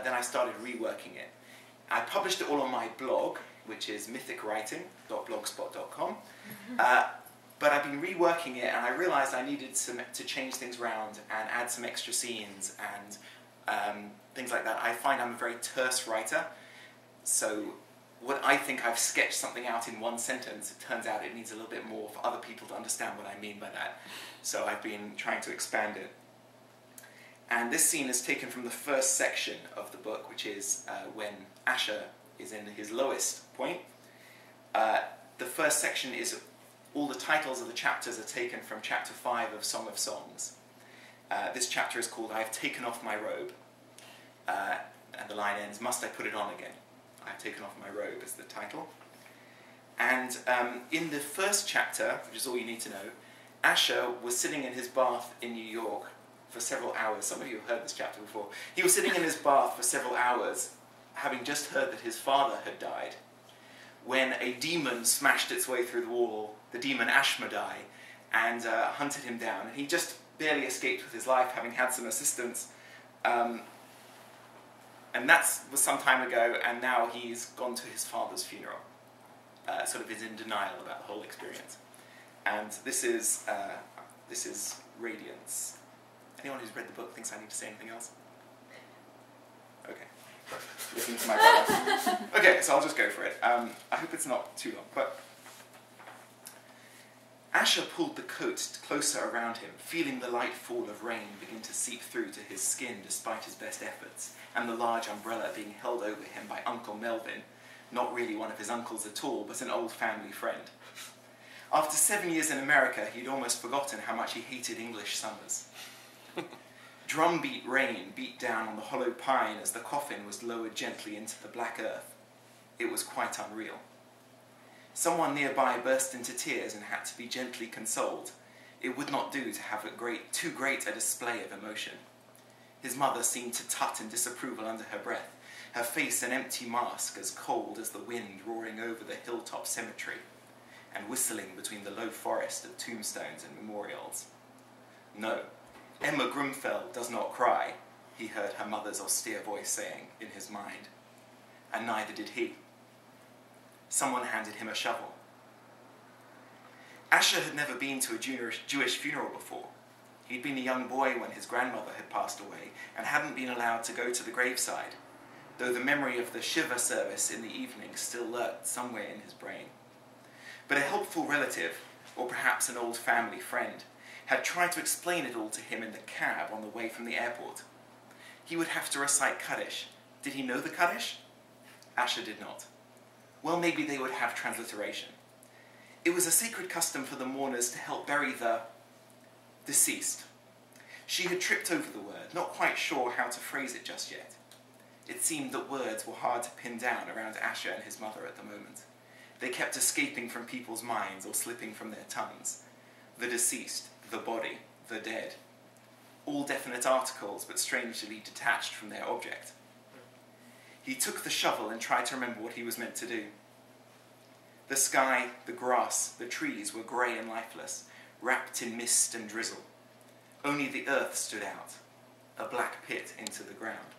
then I started reworking it. I published it all on my blog, which is mythicwriting.blogspot.com. But I've been reworking it, and I realized I needed to change things around and add some extra scenes and things like that. I find I'm a very terse writer, so what I think I've sketched something out in one sentence, it turns out it needs a little bit more for other people to understand what I mean by that. So I've been trying to expand it. And this scene is taken from the first section of the book, which is when Asher is in his lowest point. The first section is all the titles of the chapters are taken from chapter 5 of Song of Songs. This chapter is called I've Taken Off My Robe. And the line ends, must I put it on again? I've taken off my robe is the title. And in the first chapter, which is all you need to know, Asher was sitting in his bath in New York for several hours. Some of you have heard this chapter before. He was sitting in his bath for several hours, having just heard that his father had died, when a demon smashed its way through the wall, the demon Ashmedai, and hunted him down. And he just barely escaped with his life, having had some assistance. And that was some time ago, and now he's gone to his father's funeral. Sort of is in denial about the whole experience. And this is Radiance. Anyone who's read the book thinks I need to say anything else? Okay. Listen to my brother. Okay, so I'll just go for it. I hope it's not too long, but Asher pulled the coat closer around him, feeling the light fall of rain begin to seep through to his skin despite his best efforts, and the large umbrella being held over him by Uncle Melvin, not really one of his uncles at all, but an old family friend. After 7 years in America, he'd almost forgotten how much he hated English summers. Drumbeat rain beat down on the hollow pine as the coffin was lowered gently into the black earth. It was quite unreal. Someone nearby burst into tears and had to be gently consoled. It would not do to have too great a display of emotion. His mother seemed to tut in disapproval under her breath, her face an empty mask as cold as the wind roaring over the hilltop cemetery, and whistling between the low forest of tombstones and memorials. No, Emma Grumfeld does not cry, he heard her mother's austere voice saying in his mind, and neither did he. Someone handed him a shovel. Asher had never been to a Jewish funeral before. He'd been a young boy when his grandmother had passed away and hadn't been allowed to go to the graveside, though the memory of the Shiva service in the evening still lurked somewhere in his brain. But a helpful relative, or perhaps an old family friend, had tried to explain it all to him in the cab on the way from the airport. He would have to recite Kaddish. Did he know the Kaddish? Asher did not. Well, maybe they would have transliteration. It was a sacred custom for the mourners to help bury the deceased. She had tripped over the word, not quite sure how to phrase it just yet. It seemed that words were hard to pin down around Asher and his mother at the moment. They kept escaping from people's minds or slipping from their tongues. The deceased, the body, the dead. All definite articles, but strangely detached from their object. He took the shovel and tried to remember what he was meant to do. The sky, the grass, the trees were grey and lifeless, wrapped in mist and drizzle. Only the earth stood out, a black pit into the ground.